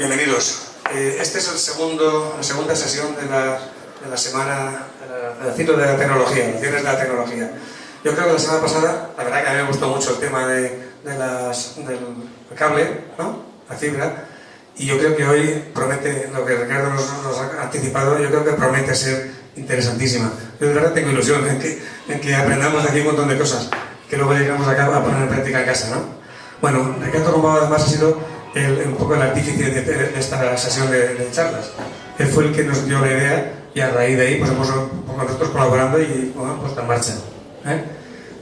Bienvenidos. Esta es la segunda sesión de la semana del ciclo de la tecnología, los viernes de la tecnología. Yo creo que la semana pasada, la verdad que a mí me gustó mucho el tema del cable, ¿no? La fibra, y yo creo que hoy promete, lo que Ricardo nos ha anticipado, yo creo que promete ser interesantísima. Yo de verdad tengo ilusión en que aprendamos aquí un montón de cosas que luego llegamos a poner en práctica en casa, ¿no? Bueno, Ricardo Gombau además ha sido un poco el artífice de esta sesión de charlas. Él fue el que nos dio la idea y a raíz de ahí pues hemos con nosotros colaborando y bueno, puesto en marcha.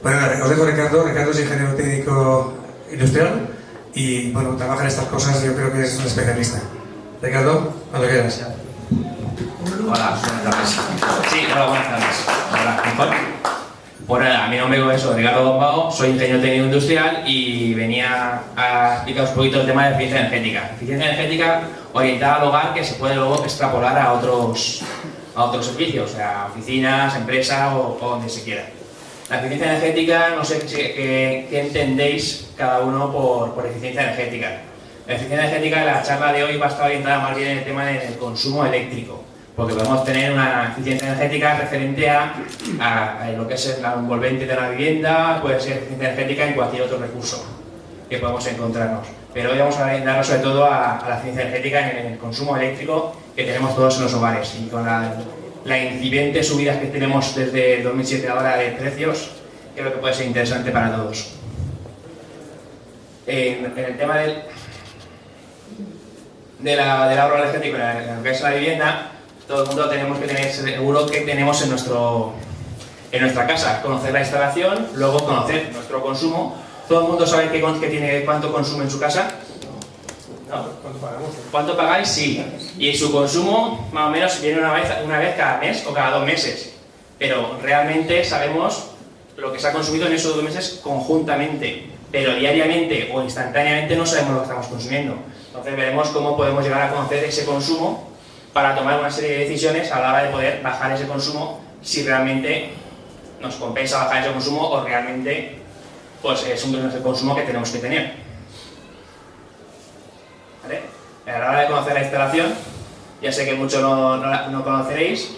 Bueno, os dejo Ricardo. Ricardo es ingeniero técnico industrial y bueno, trabaja en estas cosas, yo creo que es un especialista. Ricardo, cuando quieras. Hola, buenas tardes. Sí, hola, buenas tardes. Hola, mejor. Bueno, a mi nombre es Ricardo Gombau, soy ingeniero técnico industrial y venía a explicaros un poquito el tema de eficiencia energética. Eficiencia energética orientada al hogar que se puede luego extrapolar a otros servicios, o sea, oficinas, empresas o donde se quiera. La eficiencia energética, no sé qué entendéis cada uno por eficiencia energética. La eficiencia energética de la charla de hoy va a estar orientada más bien en el tema del consumo eléctrico, porque podemos tener una eficiencia energética referente a lo que es el envolvente de la vivienda, puede ser eficiencia energética en cualquier otro recurso que podamos encontrarnos. Pero hoy vamos a orientarnos sobre todo a la eficiencia energética en el consumo eléctrico que tenemos todos en los hogares. Y con la incipiente subida que tenemos desde 2007 ahora de precios, creo que puede ser interesante para todos. En el tema del ahorro energético en lo que es la vivienda, todo el mundo tenemos que tener seguro que tenemos en nuestra casa, conocer la instalación, luego conocer nuestro consumo. ¿Todo el mundo sabe cuánto consume en su casa? ¿No? ¿Cuánto pagamos? ¿Cuánto pagáis? Sí. Y su consumo más o menos viene una vez cada mes o cada 2 meses. Pero realmente sabemos lo que se ha consumido en esos 2 meses conjuntamente. Pero diariamente o instantáneamente no sabemos lo que estamos consumiendo. Entonces veremos cómo podemos llegar a conocer ese consumo para tomar una serie de decisiones a la hora de poder bajar ese consumo, si realmente nos compensa bajar ese consumo o realmente pues es un consumo que tenemos que tener. ¿Vale? A la hora de conocer la instalación, ya sé que muchos no conoceréis,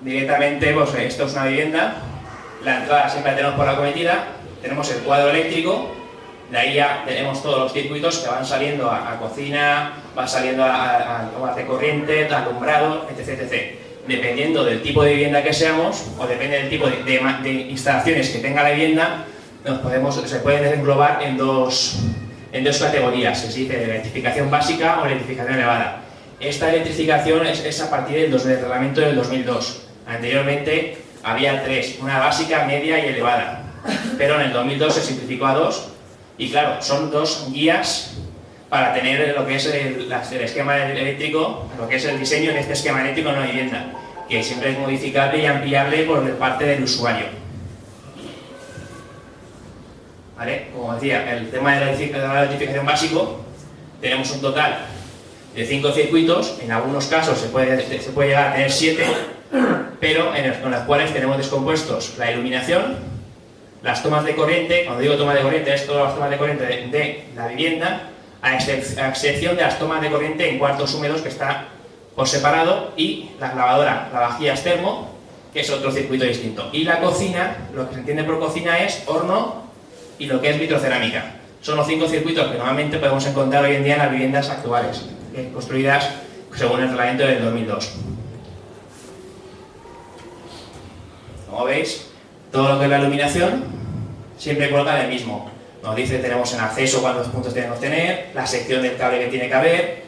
directamente pues esto es una vivienda, la entrada siempre la tenemos por la cometida, tenemos el cuadro eléctrico, de ahí ya tenemos todos los circuitos que van saliendo a cocina, van saliendo a tomas de corriente, alumbrado, etc. Dependiendo del tipo de vivienda que seamos, o depende del tipo de instalaciones que tenga la vivienda, se pueden englobar en dos categorías, es decir, electrificación básica o electrificación elevada. Esta electrificación es a partir del reglamento del 2002. Anteriormente había 3, una básica, media y elevada, pero en el 2002 se simplificó a 2. Y claro, son 2 guías para tener lo que es el esquema eléctrico, lo que es el diseño en este esquema eléctrico en una vivienda, que siempre es modificable y ampliable por parte del usuario. ¿Vale? Como decía, el tema de la electrificación básico, tenemos un total de 5 circuitos, en algunos casos se puede llegar a tener 7, pero con los cuales tenemos descompuestos la iluminación, las tomas de corriente. Cuando digo toma de corriente, es todas las tomas de corriente de la vivienda, a excepción de las tomas de corriente en cuartos húmedos, que está por separado, y la lavadora, la vajillas termo, que es otro circuito distinto. Y la cocina, lo que se entiende por cocina es horno y lo que es vitrocerámica. Son los 5 circuitos que normalmente podemos encontrar hoy en día en las viviendas actuales, construidas según el reglamento del 2002. Como veis, todo lo que es la iluminación siempre coloca el mismo. Nos dice tenemos en acceso cuántos puntos tenemos que tener, la sección del cable que tiene que haber,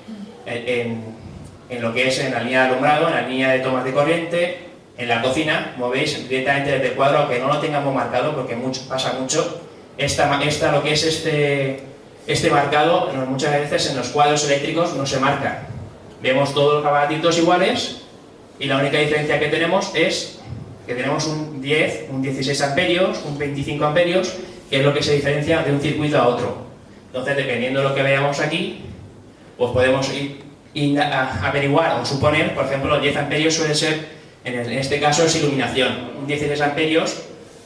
en lo que es en la línea de alumbrado, en la línea de tomas de corriente, en la cocina, como veis, directamente desde el cuadro, aunque no lo tengamos marcado, porque pasa mucho, lo que es este marcado, muchas veces en los cuadros eléctricos no se marca. Vemos todos los aparatitos iguales y la única diferencia que tenemos es que tenemos un 10, un 16 amperios, un 25 amperios, que es lo que se diferencia de un circuito a otro. Entonces, dependiendo de lo que veamos aquí, pues podemos averiguar o suponer, por ejemplo, el 10 amperios suele ser, en este caso, es iluminación. Un 16 amperios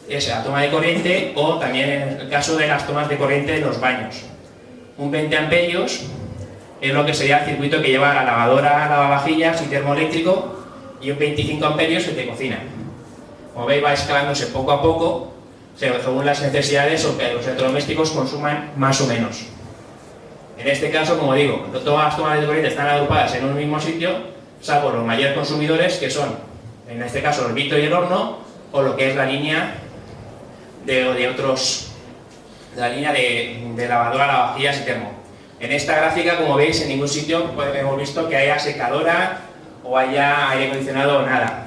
es la toma de corriente, o también en el caso de las tomas de corriente en los baños. Un 20 amperios es lo que sería el circuito que lleva la lavadora, lavavajillas y termoeléctrico, y un 25 amperios el de cocina. Como veis, va escalándose poco a poco según las necesidades o que los electrodomésticos consuman más o menos. En este caso, como digo, todas las tomas de corriente están agrupadas en un mismo sitio, salvo los mayores consumidores, que son, en este caso, el vitro y el horno, o lo que es la línea de lavadora, lavavajillas y termo. En esta gráfica, como veis, en ningún sitio hemos visto que haya secadora o haya aire acondicionado o nada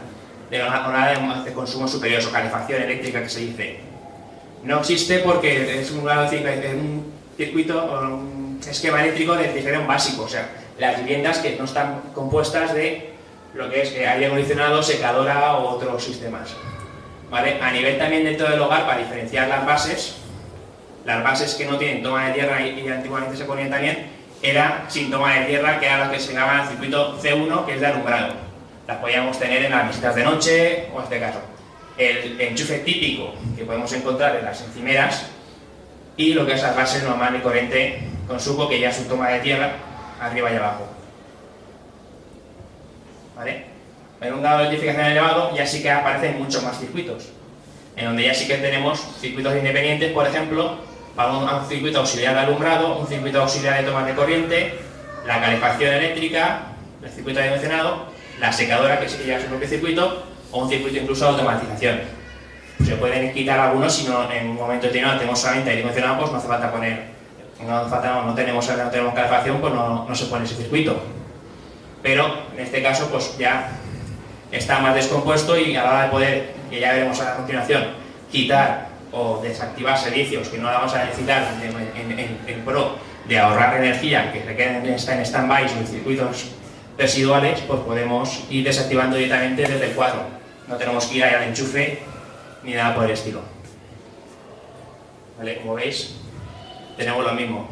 de consumo superior, o calefacción eléctrica que se dice. No existe porque es un circuito o un esquema eléctrico de refrigeración básico, o sea, las viviendas que no están compuestas de lo que es aire acondicionado, secadora o otros sistemas. ¿Vale? A nivel también dentro del hogar, para diferenciar las bases que no tienen toma de tierra y antiguamente se ponían también, era sin toma de tierra, que era lo que se llama el circuito C1, que es de alumbrado. Las podíamos tener en las visitas de noche, o en este caso. El enchufe típico que podemos encontrar en las encimeras, y lo que es las bases normal y corriente con suco, que ya es su toma de tierra, arriba y abajo. ¿Vale? En un grado de electrificación elevado ya sí que aparecen muchos más circuitos, en donde ya sí que tenemos circuitos independientes, por ejemplo, para un circuito auxiliar de alumbrado, un circuito auxiliar de tomas de corriente, la calefacción eléctrica, el circuito de aire acondicionado, la secadora, que sí que lleva su propio circuito, o un circuito incluso de automatización. Se pueden quitar algunos si no, en un momento determinado tenemos solamente aire acondicionado, pues no hace falta poner, no tenemos calefacción, pues no se pone ese circuito. Pero en este caso pues ya está más descompuesto, y a la hora de poder, que ya veremos a continuación, quitar o desactivar servicios que no la vamos a necesitar en pro de ahorrar energía, que requieren estar en stand-by o circuitos residuales, pues podemos ir desactivando directamente desde el cuadro. No tenemos que ir al enchufe ni nada por el estilo. ¿Vale? Como veis, tenemos lo mismo,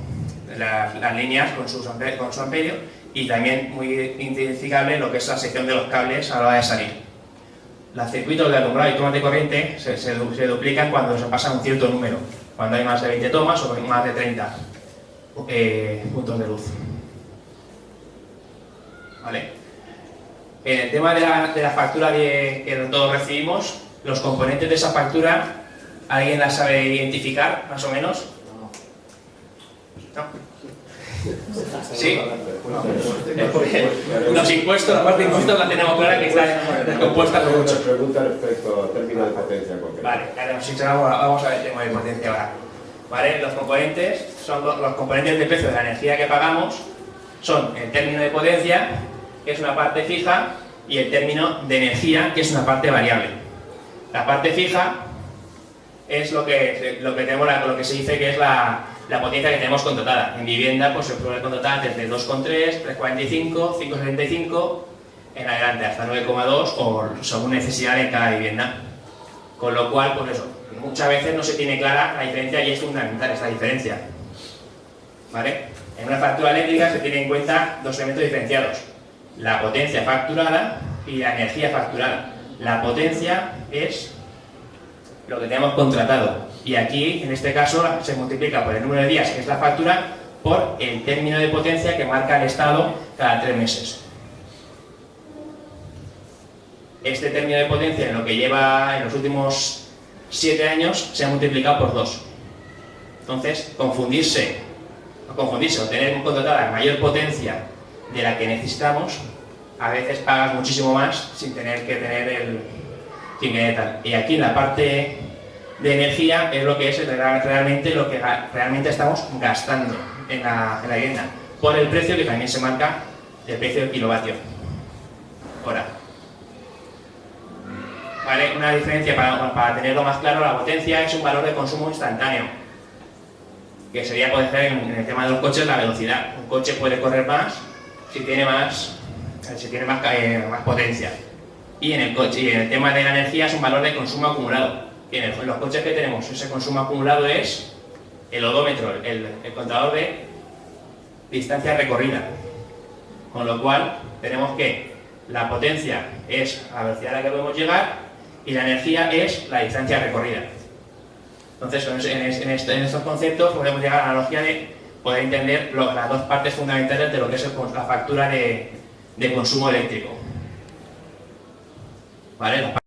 las líneas con su amperio, y también muy identificable lo que es la sección de los cables a la hora de salir. Los circuitos de alumbrado y tomas de corriente se duplican cuando se pasa un cierto número, cuando hay más de 20 tomas o más de 30 puntos de luz. ¿Vale? En el tema de la factura que todos recibimos, los componentes de esa factura, ¿alguien la sabe identificar, más o menos? ¿No? ¿Sí? Los impuestos, la parte de impuestos la tenemos clara, que está compuesta por muchos. Pregunta respecto al término de potencia concreta. Vale, vamos a ver el tema de potencia ahora. ¿Vale? Los componentes son los componentes de precio de la energía que pagamos, son el término de potencia, que es una parte fija, y el término de energía, que es una parte variable. La parte fija es lo que tenemos, lo que se dice que es la potencia que tenemos contratada. En vivienda pues se puede contratar desde 2,3, 3,45, 5,75 en adelante, hasta 9,2 o según necesidad de cada vivienda. Con lo cual, pues eso, muchas veces no se tiene clara la diferencia, y es fundamental esta diferencia. ¿Vale? En una factura eléctrica se tienen en cuenta dos elementos diferenciados: la potencia facturada y la energía facturada. La potencia es lo que tenemos contratado, y aquí, en este caso, se multiplica por el número de días, que es la factura, por el término de potencia que marca el Estado cada 3 meses. Este término de potencia, en lo que lleva en los últimos 7 años, se ha multiplicado por 2. Entonces, confundirse o tener contratada mayor potencia de la que necesitamos, a veces pagas muchísimo más sin tener que tener tal. Y aquí en la parte de energía es lo que es realmente lo que realmente estamos gastando en la vivienda, por el precio que también se marca, el precio del kilovatio hora. ¿Vale? Una diferencia para tenerlo más claro: la potencia es un valor de consumo instantáneo, que sería, puede ser en el tema de los coches, la velocidad. Un coche puede correr más si tiene más potencia. Y en el tema de la energía es un valor de consumo acumulado. Y en los coches que tenemos, ese consumo acumulado es el odómetro, el contador de distancia recorrida. Con lo cual, tenemos que la potencia es la velocidad a la que podemos llegar, y la energía es la distancia recorrida. Entonces, en estos conceptos podemos llegar a la analogía de poder entender las dos partes fundamentales de lo que es la factura de consumo eléctrico. ¿Vale?